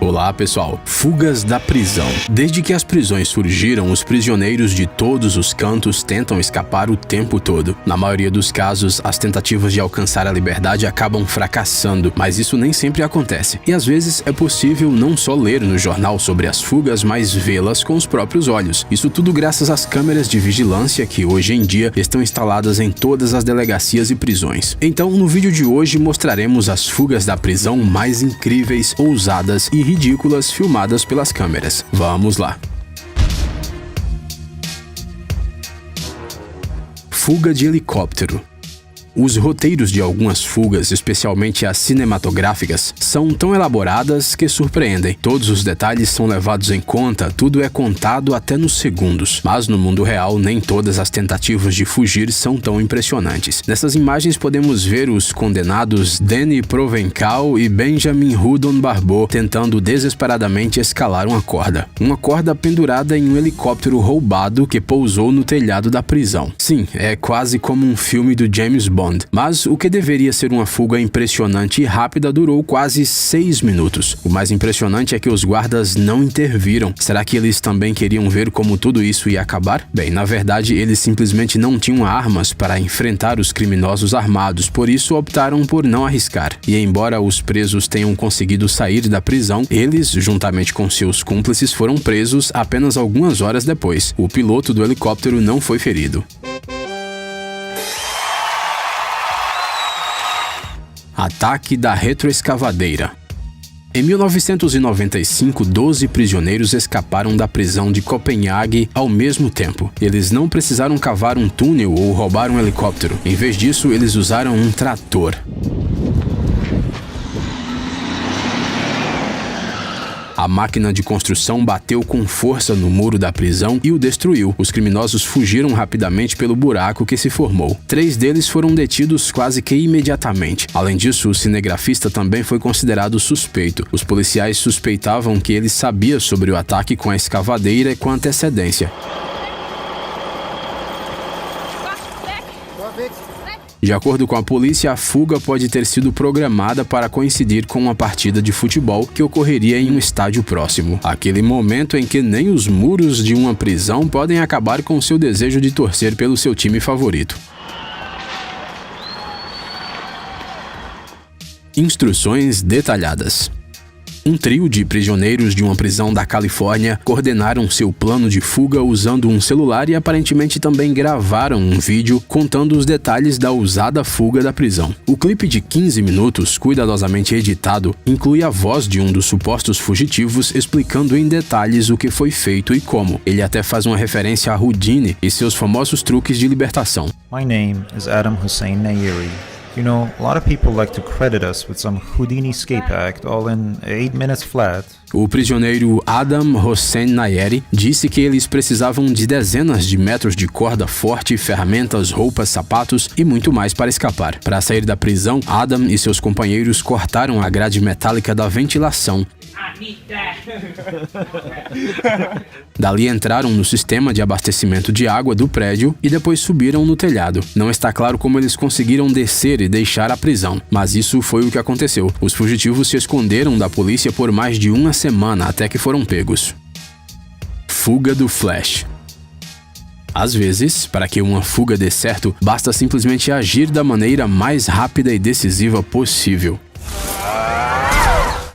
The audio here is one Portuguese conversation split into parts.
Olá pessoal, fugas da prisão. Desde que as prisões surgiram, os prisioneiros de todos os cantos tentam escapar o tempo todo. Na maioria dos casos, as tentativas de alcançar a liberdade acabam fracassando, mas isso nem sempre acontece. E às vezes é possível não só ler no jornal sobre as fugas, mas vê-las com os próprios olhos. Isso tudo graças às câmeras de vigilância que hoje em dia estão instaladas em todas as delegacias e prisões. Então, no vídeo de hoje mostraremos as fugas da prisão mais incríveis, ousadas e ridículas filmadas pelas câmeras. Vamos lá! Fuga de helicóptero. Os roteiros de algumas fugas, especialmente as cinematográficas, são tão elaboradas que surpreendem. Todos os detalhes são levados em conta, tudo é contado até nos segundos. Mas no mundo real, nem todas as tentativas de fugir são tão impressionantes. Nessas imagens podemos ver os condenados Danny Provencal e Benjamin Rudon Barbeau tentando desesperadamente escalar uma corda pendurada em um helicóptero roubado que pousou no telhado da prisão. Sim, é quase como um filme do James Bond. Mas o que deveria ser uma fuga impressionante e rápida durou quase 6 minutos. O mais impressionante é que os guardas não interviram. Será que eles também queriam ver como tudo isso ia acabar? Bem, na verdade, eles simplesmente não tinham armas para enfrentar os criminosos armados, por isso optaram por não arriscar. E embora os presos tenham conseguido sair da prisão, eles, juntamente com seus cúmplices, foram presos apenas algumas horas depois. O piloto do helicóptero não foi ferido. Ataque da retroescavadeira. Em 1995, 12 prisioneiros escaparam da prisão de Copenhague ao mesmo tempo. Eles não precisaram cavar um túnel ou roubar um helicóptero. Em vez disso, eles usaram um trator. A máquina de construção bateu com força no muro da prisão e o destruiu. Os criminosos fugiram rapidamente pelo buraco que se formou. 3 deles foram detidos quase que imediatamente. Além disso, o cinegrafista também foi considerado suspeito. Os policiais suspeitavam que ele sabia sobre o ataque com a escavadeira com antecedência. De acordo com a polícia, a fuga pode ter sido programada para coincidir com uma partida de futebol que ocorreria em um estádio próximo. Aquele momento em que nem os muros de uma prisão podem acabar com seu desejo de torcer pelo seu time favorito. Instruções detalhadas. Um trio de prisioneiros de uma prisão da Califórnia coordenaram seu plano de fuga usando um celular e aparentemente também gravaram um vídeo contando os detalhes da ousada fuga da prisão. O clipe de 15 minutos, cuidadosamente editado, inclui a voz de um dos supostos fugitivos explicando em detalhes o que foi feito e como. Ele até faz uma referência a Houdini e seus famosos truques de libertação. My name is Adam Hussein Nayeri. You know, a lot of people like to credit us with some Houdini escape act all in 8 minutes flat. O prisioneiro Adam Hossein Nayeri disse que eles precisavam de dezenas de metros de corda forte, ferramentas, roupas, sapatos e muito mais para escapar. Para sair da prisão, Adam e seus companheiros cortaram a grade metálica da ventilação. Dali entraram no sistema de abastecimento de água do prédio e depois subiram no telhado. Não está claro como eles conseguiram descer e deixar a prisão, mas isso foi o que aconteceu. Os fugitivos se esconderam da polícia por mais de uma semana até que foram pegos. Fuga do Flash. Às vezes, para que uma fuga dê certo, basta simplesmente agir da maneira mais rápida e decisiva possível.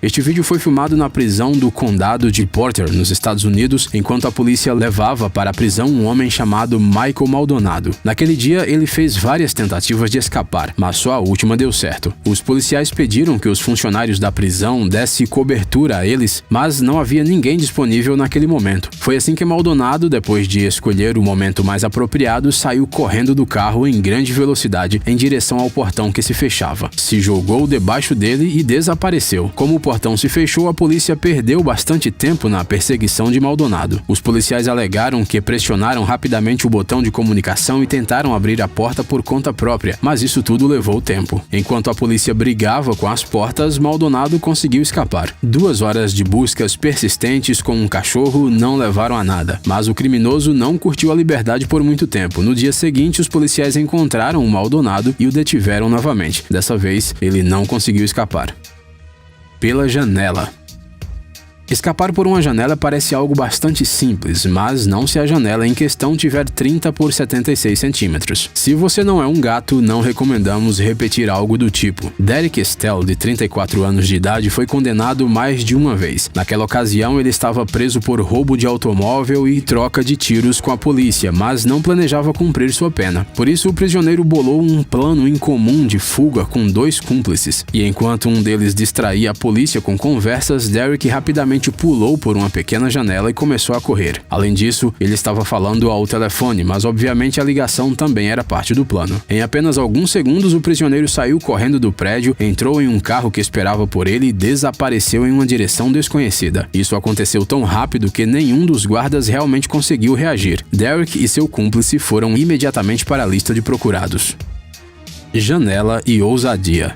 Este vídeo foi filmado na prisão do condado de Porter, nos Estados Unidos, enquanto a polícia levava para a prisão um homem chamado Michael Maldonado. Naquele dia, ele fez várias tentativas de escapar, mas só a última deu certo. Os policiais pediram que os funcionários da prisão dessem cobertura a eles, mas não havia ninguém disponível naquele momento. Foi assim que Maldonado, depois de escolher o momento mais apropriado, saiu correndo do carro em grande velocidade em direção ao portão que se fechava. Se jogou debaixo dele e desapareceu. Como o portão se fechou, a polícia perdeu bastante tempo na perseguição de Maldonado. Os policiais alegaram que pressionaram rapidamente o botão de comunicação e tentaram abrir a porta por conta própria, mas isso tudo levou tempo. Enquanto a polícia brigava com as portas, Maldonado conseguiu escapar. 2 horas de buscas persistentes com um cachorro não levaram a nada, mas o criminoso não curtiu a liberdade por muito tempo. No dia seguinte, os policiais encontraram o Maldonado e o detiveram novamente. Dessa vez, ele não conseguiu escapar. Pela janela. Escapar por uma janela parece algo bastante simples, mas não se a janela em questão tiver 30 por 76 centímetros. Se você não é um gato, não recomendamos repetir algo do tipo. Derek Estelle, de 34 anos de idade, foi condenado mais de uma vez. Naquela ocasião, ele estava preso por roubo de automóvel e troca de tiros com a polícia, mas não planejava cumprir sua pena. Por isso, o prisioneiro bolou um plano incomum de fuga com 2 cúmplices. E enquanto um deles distraía a polícia com conversas, Derek rapidamente pulou por uma pequena janela e começou a correr. Além disso, ele estava falando ao telefone, mas obviamente a ligação também era parte do plano. Em apenas alguns segundos, o prisioneiro saiu correndo do prédio, entrou em um carro que esperava por ele e desapareceu em uma direção desconhecida. Isso aconteceu tão rápido que nenhum dos guardas realmente conseguiu reagir. Derek e seu cúmplice foram imediatamente para a lista de procurados. Janela e ousadia.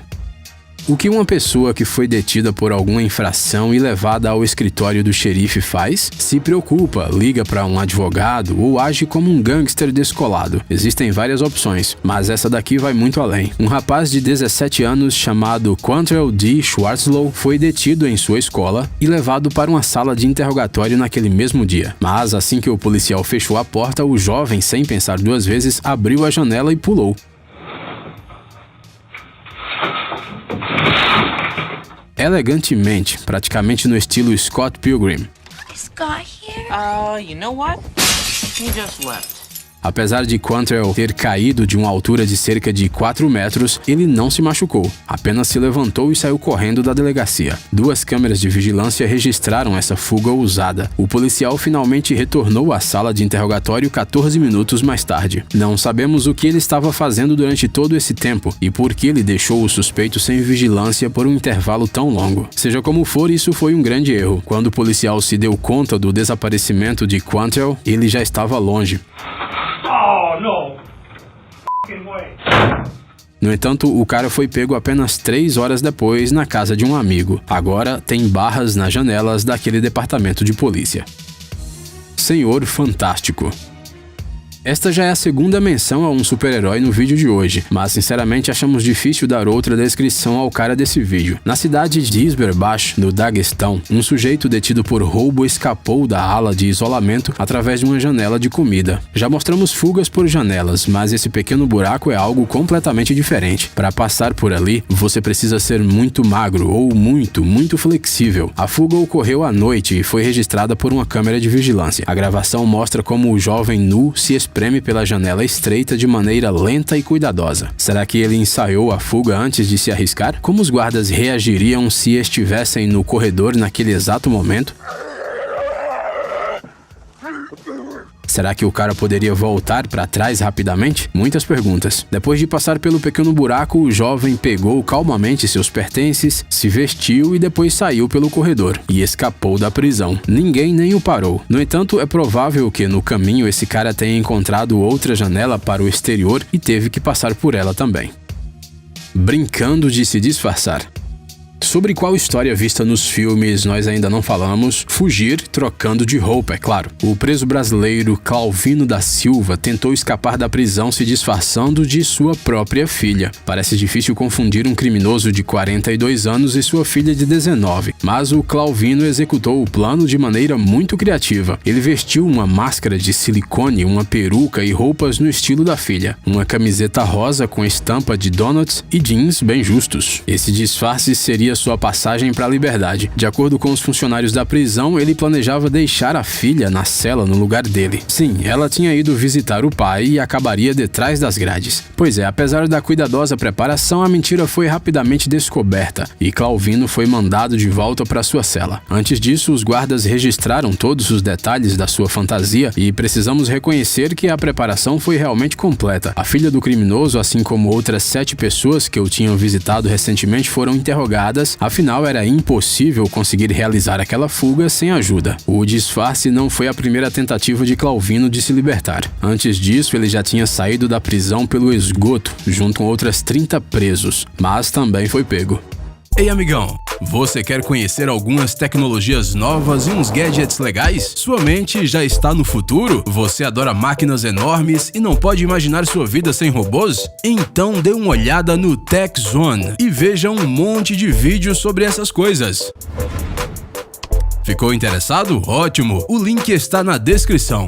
O que uma pessoa que foi detida por alguma infração e levada ao escritório do xerife faz? Se preocupa, liga para um advogado ou age como um gangster descolado. Existem várias opções, mas essa daqui vai muito além. Um rapaz de 17 anos chamado Quantrell D. Schwarzlow foi detido em sua escola e levado para uma sala de interrogatório naquele mesmo dia. Mas assim que o policial fechou a porta, o jovem, sem pensar 2 vezes, abriu a janela e pulou. Elegantemente, praticamente no estilo Scott Pilgrim. Is Scott here? You know what? He just left. Apesar de Quantrell ter caído de uma altura de cerca de 4 metros, ele não se machucou, apenas se levantou e saiu correndo da delegacia. 2 câmeras de vigilância registraram essa fuga ousada. O policial finalmente retornou à sala de interrogatório 14 minutos mais tarde. Não sabemos o que ele estava fazendo durante todo esse tempo e por que ele deixou o suspeito sem vigilância por um intervalo tão longo. Seja como for, isso foi um grande erro. Quando o policial se deu conta do desaparecimento de Quantrell, ele já estava longe. Oh, no. F***ing way. No entanto, o cara foi pego apenas 3 horas depois na casa de um amigo. Agora tem barras nas janelas daquele departamento de polícia. Senhor Fantástico. Esta já é a segunda menção a um super-herói no vídeo de hoje, mas sinceramente achamos difícil dar outra descrição ao cara desse vídeo. Na cidade de Isberbash, no Daguestão, um sujeito detido por roubo escapou da ala de isolamento através de uma janela de comida. Já mostramos fugas por janelas, mas esse pequeno buraco é algo completamente diferente. Para passar por ali, você precisa ser muito magro ou muito flexível. A fuga ocorreu à noite e foi registrada por uma câmera de vigilância. A gravação mostra como o jovem nu se espreme pela janela estreita de maneira lenta e cuidadosa. Será que ele ensaiou a fuga antes de se arriscar? Como os guardas reagiriam se estivessem no corredor naquele exato momento? Será que o cara poderia voltar para trás rapidamente? Muitas perguntas. Depois de passar pelo pequeno buraco, o jovem pegou calmamente seus pertences, se vestiu e depois saiu pelo corredor e escapou da prisão. Ninguém nem o parou. No entanto, é provável que no caminho esse cara tenha encontrado outra janela para o exterior e teve que passar por ela também. Brincando de se disfarçar. Sobre qual história vista nos filmes nós ainda não falamos, fugir trocando de roupa, é claro. O preso brasileiro Clauvino da Silva tentou escapar da prisão se disfarçando de sua própria filha. Parece difícil confundir um criminoso de 42 anos e sua filha de 19, mas o Clauvino executou o plano de maneira muito criativa. Ele vestiu uma máscara de silicone, uma peruca e roupas no estilo da filha, uma camiseta rosa com estampa de donuts e jeans bem justos. Esse disfarce seria sua passagem para a liberdade. De acordo com os funcionários da prisão, ele planejava deixar a filha na cela no lugar dele. Sim, ela tinha ido visitar o pai e acabaria detrás das grades. Pois é, apesar da cuidadosa preparação, a mentira foi rapidamente descoberta e Clauvino foi mandado de volta para sua cela. Antes disso, os guardas registraram todos os detalhes da sua fantasia e precisamos reconhecer que a preparação foi realmente completa. A filha do criminoso, assim como outras 7 pessoas que o tinham visitado recentemente, foram interrogadas. Afinal, era impossível conseguir realizar aquela fuga sem ajuda. O disfarce não foi a primeira tentativa de Clauvino de se libertar. Antes disso, ele já tinha saído da prisão pelo esgoto, junto com outras 30 presos, mas também foi pego. Ei, amigão, você quer conhecer algumas tecnologias novas e uns gadgets legais? Sua mente já está no futuro? Você adora máquinas enormes e não pode imaginar sua vida sem robôs? Então dê uma olhada no Tech Zone e veja um monte de vídeos sobre essas coisas. Ficou interessado? Ótimo! O link está na descrição.